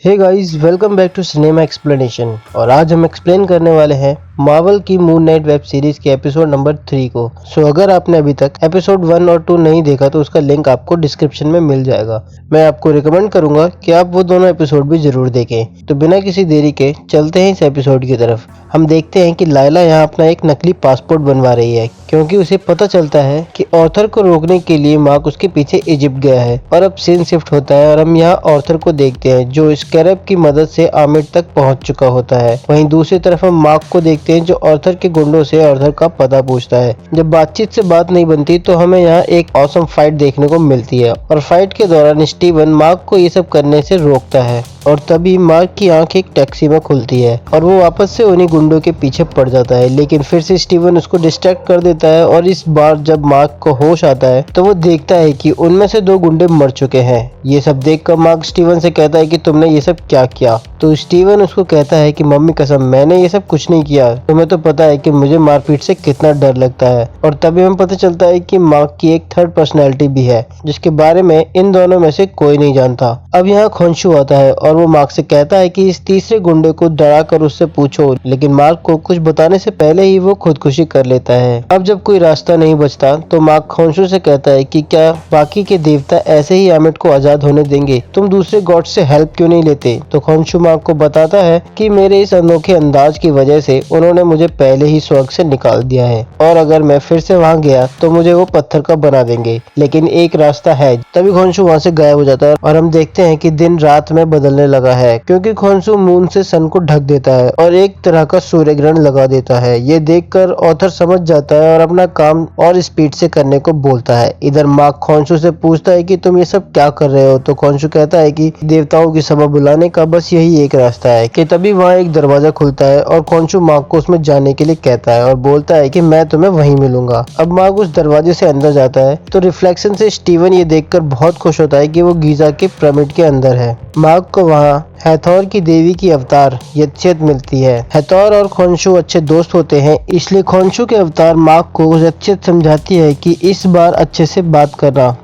Hey guys, welcome back to cinema explanation. और आज हम एक्सप्लेन करने वाले हैं मार्वल की मून नाइट वेब सीरीज के एपिसोड नंबर 3 को। अगर आपने अभी तक एपिसोड 1 और 2 नहीं देखा तो उसका लिंक आपको डिस्क्रिप्शन में मिल जाएगा। मैं आपको रिकमेंड करूंगा कि आप वो दोनों एपिसोड भी जरूर देखें। तो बिना किसी देरी के चलते हैं इस एपिसोड की तरफ। हम देखते हैं कि लायला यहाँ अपना एक नकली पासपोर्ट बनवा रही है क्योंकि उसे पता चलता है कि ऑर्थर को रोकने के लिए मार्क उसके पीछे इजिप्ट गया है। और अब सीन शिफ्ट होता है और हम यहाँ ऑर्थर को देखते हैं जो स्कैरब की मदद से आमिर तक पहुंच चुका होता है। वहीं दूसरी तरफ हम मार्क को देखते हैं जो ऑर्थर के गुंडों से ऑर्थर का पता पूछता है। जब बातचीत से बात नहीं बनती तो हमें यहाँ एक ऑसम फाइट देखने को मिलती है और फाइट के दौरान स्टीवन मार्क को ये सब करने से रोकता है। और तभी मार्क की आंख एक टैक्सी में खुलती है और वो वापस से उन्हीं गुंडों के पीछे पड़ जाता है, लेकिन फिर से स्टीवन उसको डिस्ट्रैक्ट कर देता है। और इस बार जब मार्क को होश आता है तो वो देखता है कि उनमें से 2 गुंडे मर चुके हैं। ये सब देखकर मार्क स्टीवन से कहता है कि तुमने ये सब क्या किया। तो स्टीवन उसको कहता है कि मम्मी कसम मैंने ये सब कुछ नहीं किया, तुम्हें तो पता है कि मुझे मारपीट से कितना डर लगता है। और तभी हमें पता चलता है कि मार्क की एक थर्ड पर्सनैलिटी भी है जिसके बारे में इन दोनों में से कोई नहीं जानता। अब यहाँ खोंशू आता है और वो मार्क से कहता है कि इस तीसरे गुंडे को डरा कर उससे पूछो, लेकिन मार्क को कुछ बताने से पहले ही वो खुदकुशी कर लेता है। अब जब कोई रास्ता नहीं बचता तो मार्क खोंशू से कहता है कि क्या बाकी के देवता ऐसे ही आमिर को आजाद होने देंगे, तुम दूसरे गॉड से हेल्प क्यों नहीं लेते। तो खोंशू मार्क को बताता है कि मेरे इस अनोखे अंदाज की वजह से उन्होंने मुझे पहले ही स्वर्ग से निकाल दिया है और अगर मैं फिर से वहाँ गया तो मुझे वो पत्थर का बना देंगे, लेकिन एक रास्ता है। तभी खोंशू वहाँ से गायब हो जाता है और हम देखते हैं कि दिन रात में बदलने लगा है क्योंकि खोंशू मून से सन को ढक देता है और एक तरह का सूर्य ग्रहण लगा देता है। ये देखकर ऑथर समझ जाता है और अपना काम और स्पीड से करने को बोलता है। इधर मार्क खोंशू से पूछता है कि तुम ये सब क्या कर रहे हो। तो खोंशू कहता है कि देवताओं की सभा बुलाने का बस यही एक रास्ता है। कि तभी वहाँ एक दरवाजा खुलता है और खोंशू मार्क को उसमें जाने के लिए कहता है और बोलता है कि मैं तुम्हें वहीं मिलूंगा। अब मार्क उस दरवाजे से अंदर जाता है तो रिफ्लेक्शन से स्टीवन ये देखकर बहुत खुश होता है कि वो गीजा के पिरामिड के अंदर है। मार्क को वहाँ हैथोर की देवी की अवतार यक्षेत मिलती है। हैथोर और खोंशू अच्छे दोस्त होते हैं, इसलिए खोंशू के अवतार मार्क को यक्षेत समझाती है कि इस बार अच्छे से बात करना।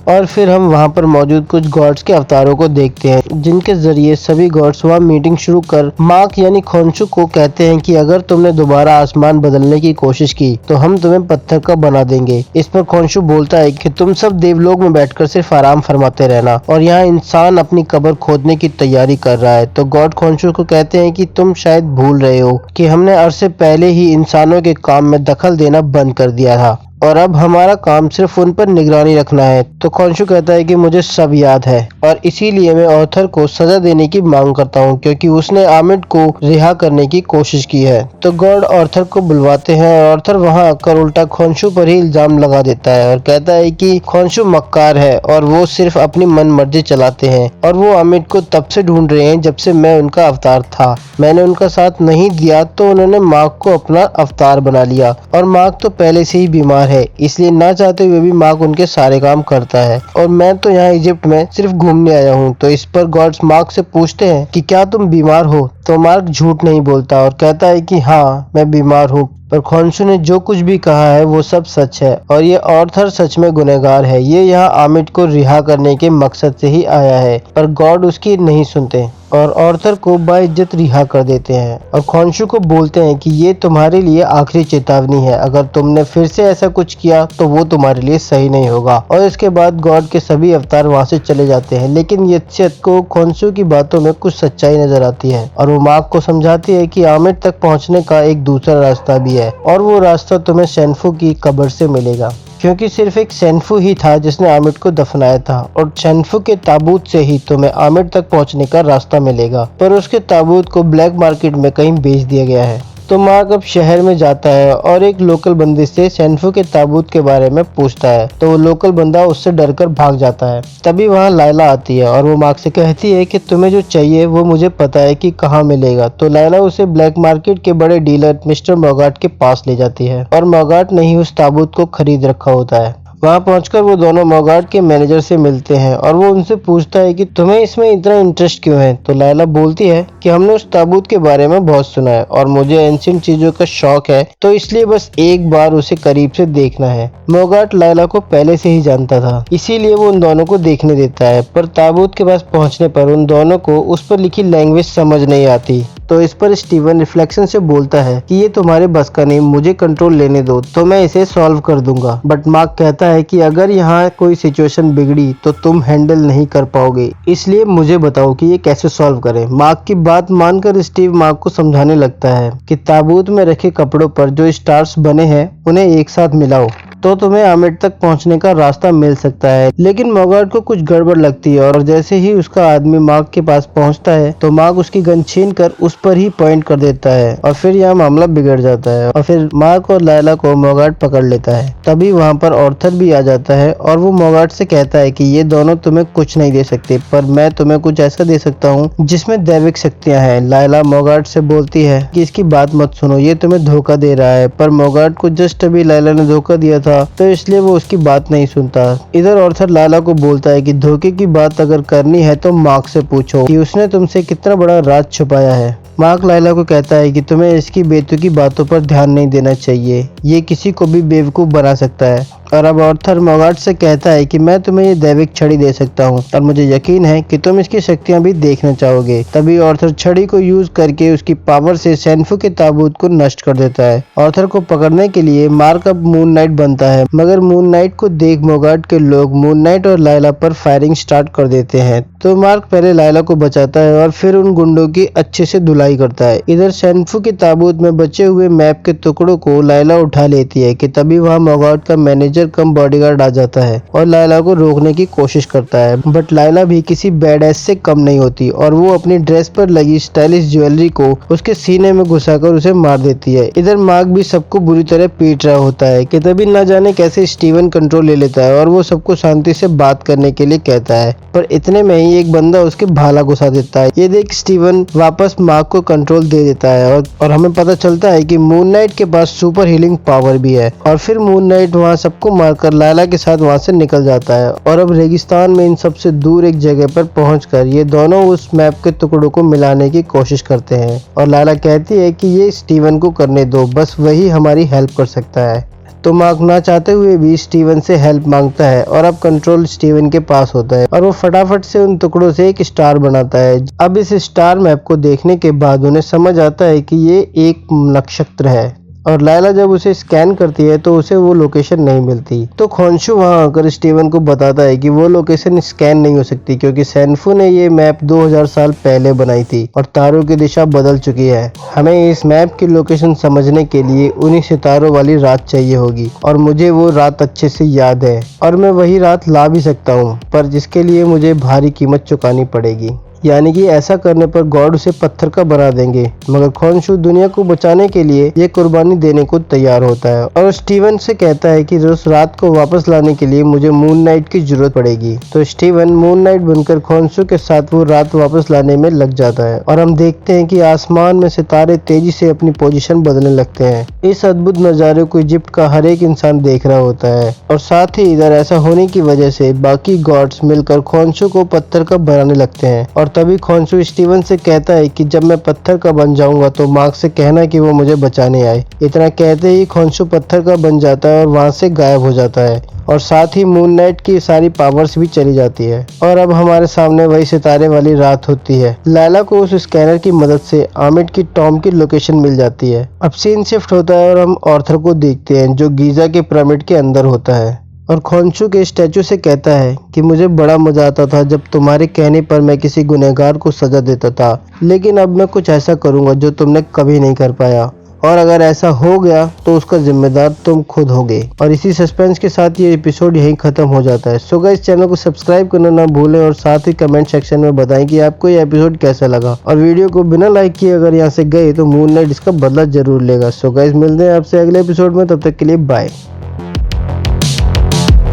और फिर हम वहाँ पर मौजूद कुछ गॉड्स के अवतारों को देखते हैं जिनके जरिए सभी गॉड्स वहाँ मीटिंग शुरू कर मार्क यानी खोंशू को कहते हैं कि अगर तुमने दोबारा आसमान बदलने की कोशिश की तो हम तुम्हें पत्थर का बना देंगे। इस पर खोंशू बोलता है कि तुम सब देवलोक में बैठकर सिर्फ आराम फरमाते रहना और यहाँ इंसान अपनी कब्र खोदने की तैयारी कर रहा है। तो गॉड खोंशू को कहते हैं कि तुम शायद भूल रहे हो कि हमने अरसे पहले ही इंसानों के काम में दखल देना बंद कर दिया था और अब हमारा काम सिर्फ उन पर निगरानी रखना है। तो खोंशू कहता है कि मुझे सब याद है और इसीलिए मैं ऑर्थर को सजा देने की मांग करता हूँ क्योंकि उसने आमिर को रिहा करने की कोशिश की है। तो गॉड ऑर्थर को बुलवाते हैं और ऑर्थर वहाँ आकर उल्टा खोंशू पर ही इल्जाम लगा देता है और कहता है कि खोंशू मक्कार है और वो सिर्फ अपनी मन मर्जी चलाते हैं और वो आमिर को तब से ढूंढ रहे हैं जब से मैं उनका अवतार था। मैंने उनका साथ नहीं दिया तो उन्होंने मार्क को अपना अवतार बना लिया और मार्क तो पहले से ही बीमार है, इसलिए ना चाहते हुए भी मार्क उनके सारे काम करता है और मैं तो यहाँ इजिप्ट में सिर्फ घूमने आया हूँ। तो इस पर गॉड्स मार्क से पूछते हैं कि क्या तुम बीमार हो। तो मार्क झूठ नहीं बोलता और कहता है कि हाँ मैं बीमार हूँ। पर खोंशू ने जो कुछ भी कहा है वो सब सच है और ये ऑर्थर सच में गुनहगार है। ये यहाँ आमिर को रिहा करने के मकसद से ही आया है, पर गॉड उसकी नहीं सुनते और ऑर्थर को बाइज्जत रिहा कर देते हैं और खोंशू को बोलते हैं कि ये तुम्हारे लिए आखिरी चेतावनी है, अगर तुमने फिर से ऐसा कुछ किया तो वो तुम्हारे लिए सही नहीं होगा। और इसके बाद गॉड के सभी अवतार वहाँ से चले जाते हैं, लेकिन यक्षेत को खोंशू की बातों में कुछ सच्चाई नजर आती है और वो मार्क को समझाती है कि आमिर तक पहुँचने का एक दूसरा रास्ता भी है और वो रास्ता तुम्हें शेनफू की कब्र से मिलेगा क्योंकि सिर्फ एक शेनफू ही था जिसने आमिर को दफनाया था और शेनफू के ताबूत से ही तुम्हें आमिर तक पहुंचने का रास्ता मिलेगा, पर उसके ताबूत को ब्लैक मार्केट में कहीं बेच दिया गया है। तो मार्क अब शहर में जाता है और एक लोकल बंदे से शेनफू के ताबूत के बारे में पूछता है तो वो लोकल बंदा उससे डरकर भाग जाता है। तभी वहाँ लायला आती है और वो मार्क से कहती है कि तुम्हें जो चाहिए वो मुझे पता है कि कहाँ मिलेगा। तो लायला उसे ब्लैक मार्केट के बड़े डीलर मिस्टर मॉगार्ट के पास ले जाती है और मॉगार्ट ने ही उस ताबूत को खरीद रखा होता है वहाँ पहुंचकर वो दोनों मोगाट के मैनेजर से मिलते हैं और वो उनसे पूछता है कि तुम्हें इसमें इतना इंटरेस्ट क्यों है। तो लायला बोलती है कि हमने उस ताबूत के बारे में बहुत सुना है और मुझे एंशिएंट चीजों का शौक है, तो इसलिए बस एक बार उसे करीब से देखना है। मोगाट लायला को पहले से ही जानता था, इसीलिए वो उन दोनों को देखने देता है, पर ताबूत के पास पहुंचने पर उन दोनों को उस पर लिखी लैंग्वेज समझ नहीं आती। तो इस पर स्टीवन रिफ्लेक्शन से बोलता है कि ये तुम्हारे बस का नहीं, मुझे कंट्रोल लेने दो तो मैं इसे सॉल्व कर दूंगा। बट मार्क कहता है कि अगर यहाँ कोई सिचुएशन बिगड़ी तो तुम हैंडल नहीं कर पाओगे, इसलिए मुझे बताओ कि ये कैसे सॉल्व करें। मार्क की बात मानकर स्टीव मार्क को समझाने लगता है कि ताबूत में रखे कपड़ों पर जो स्टार्स बने हैं उन्हें एक साथ मिलाओ तो तुम्हें आमिर तक पहुंचने का रास्ता मिल सकता है। लेकिन मोगाट को कुछ गड़बड़ लगती है और जैसे ही उसका आदमी मार्क के पास पहुंचता है तो मार्क उसकी गन छीन कर उस पर ही पॉइंट कर देता है और फिर यह मामला बिगड़ जाता है और फिर मार्क और लायला को मोगाट पकड़ लेता है। तभी वहाँ पर ऑर्थर भी आ जाता है और वो मोगाट से कहता है कि ये दोनों तुम्हें कुछ नहीं दे सकते, पर मैं तुम्हें कुछ ऐसा दे सकता हूँ जिसमें दैविक शक्तियाँ हैं। लायला मोगाट से बोलती है कि इसकी बात मत सुनो, ये तुम्हें धोखा दे रहा है, पर मोगाट को जस्ट अभी लायला ने धोखा दिया था तो इसलिए वो उसकी बात नहीं सुनता। इधर ऑर्थर लायला को बोलता है कि धोखे की बात अगर करनी है तो मार्क से पूछो कि उसने तुमसे कितना बड़ा राज छुपाया है। मार्क लायला को कहता है कि तुम्हें इसकी बेतुकी बातों पर ध्यान नहीं देना चाहिए, ये किसी को भी बेवकूफ बना सकता है। और अब ऑर्थर मोगाट से कहता है कि मैं तुम्हें ये दैविक छड़ी दे सकता हूँ और मुझे यकीन है कि तुम इसकी शक्तियाँ भी देखना चाहोगे। तभी ऑर्थर छड़ी को यूज करके उसकी पावर से सैनफू के ताबूत को नष्ट कर देता है। ऑर्थर को पकड़ने के लिए मार्क अब मून नाइट बनता है, मगर मून नाइट को देख मोगाट के लोग मून नाइट और लायला पर फायरिंग स्टार्ट कर देते हैं। तो मार्क पहले लायला को बचाता है और फिर उन गुंडों की अच्छे से धुलाई करता है। इधर सैनफू के ताबूत में बचे हुए मैप के टुकड़ों को लायला उठा लेती है कि तभी वहाँ मोगाट का मैनेजर कम बॉडीगार्ड आ जाता है और लायला को रोकने की कोशिश करता है। बट लायला भी किसी बैडएस से कम नहीं होती और वो अपनी ड्रेस पर लगी स्टाइलिश ज्वेलरी को उसके सीने में घुसाकर उसे मार देती है। इधर मार्क भी सबको बुरी तरह पीट रहा होता है कि तभी न जाने कैसे स्टीवन कंट्रोल ले लेता है और वो सबको शांति से बात करने के लिए कहता है, पर इतने में ही एक बंदा उसके भाला घुसा देता है। ये देख स्टीवन वापस मार्क को कंट्रोल दे देता है और हमें पता चलता है कि मून नाइट के पास सुपर हीलिंग पावर भी है। और फिर मून नाइट वहाँ सबको मारकर लायला के साथ वहाँ से निकल जाता है और अब रेगिस्तान में इन सबसे दूर एक जगह पर पहुंचकर ये दोनों उस मैप के टुकड़ों को मिलाने की कोशिश करते हैं। और लायला कहती है कि ये स्टीवन को करने दो, बस वही हमारी हेल्प कर सकता है। तो मार्क ना चाहते हुए भी स्टीवन से हेल्प मांगता है और अब कंट्रोल स्टीवन के पास होता है और वो फटाफट से उन टुकड़ों से एक स्टार बनाता है। अब इस स्टार मैप को देखने के बाद उन्हें समझ आता है कि ये एक नक्षत्र है और लायला जब उसे स्कैन करती है तो उसे वो लोकेशन नहीं मिलती। तो खोंशू वहां आकर स्टीवन को बताता है कि वो लोकेशन स्कैन नहीं हो सकती क्योंकि सैनफू ने ये मैप 2000 साल पहले बनाई थी और तारों की दिशा बदल चुकी है। हमें इस मैप की लोकेशन समझने के लिए उन्हीं सितारों वाली रात चाहिए होगी और मुझे वो रात अच्छे से याद है और मैं वही रात ला भी सकता हूँ, पर जिसके लिए मुझे भारी कीमत चुकानी पड़ेगी। यानी कि ऐसा करने पर गॉड उसे पत्थर का बना देंगे, मगर खोंशू दुनिया को बचाने के लिए ये कुर्बानी देने को तैयार होता है और स्टीवन से कहता है कि उस रात को वापस लाने के लिए मुझे मून नाइट की जरूरत पड़ेगी। तो स्टीवन मून नाइट बनकर खोंशू के साथ वो रात वापस लाने में लग जाता है और हम देखते हैं कि आसमान में सितारे तेजी से अपनी पोजीशन बदलने लगते हैं। इस अद्भुत नज़ारे को इजिप्ट का हर एक इंसान देख रहा होता है और साथ ही इधर ऐसा होने की वजह से बाकी गॉड्स मिलकर खोंशू को पत्थर का बनाने लगते हैं। और तभी खोंशू स्टीवन से कहता है कि जब मैं पत्थर का बन जाऊंगा तो मार्क से कहना कि वो मुझे बचाने आए। इतना कहते ही खोंशू पत्थर का बन जाता है और वहां से गायब हो जाता है और साथ ही मून नाइट की सारी पावर्स भी चली जाती है और अब हमारे सामने वही सितारे वाली रात होती है। लायला को उस स्कैनर की मदद से आमिर की टॉम की लोकेशन मिल जाती है। अब सीन शिफ्ट होता है और हम ऑर्थर को देखते हैं जो गीजा के पिरामिड के अंदर होता है और खोंशू के स्टैचू से कहता है कि मुझे बड़ा मजा आता था जब तुम्हारे कहने पर मैं किसी गुनहगार को सजा देता था, लेकिन अब मैं कुछ ऐसा करूंगा जो तुमने कभी नहीं कर पाया और अगर ऐसा हो गया तो उसका जिम्मेदार तुम खुद होगे। और इसी सस्पेंस के साथ ये एपिसोड यहीं खत्म हो जाता है। सो गाइस, चैनल को सब्सक्राइब करना ना भूलें और साथ ही कमेंट सेक्शन में बताएं कि आपको ये एपिसोड कैसा लगा और वीडियो को बिना लाइक किए अगर यहाँ से गए तो मून नाइट इसका बदला जरूर लेगा। सो गाइस, मिलते हैं आपसे अगले एपिसोड में, तब तक के लिए बाय।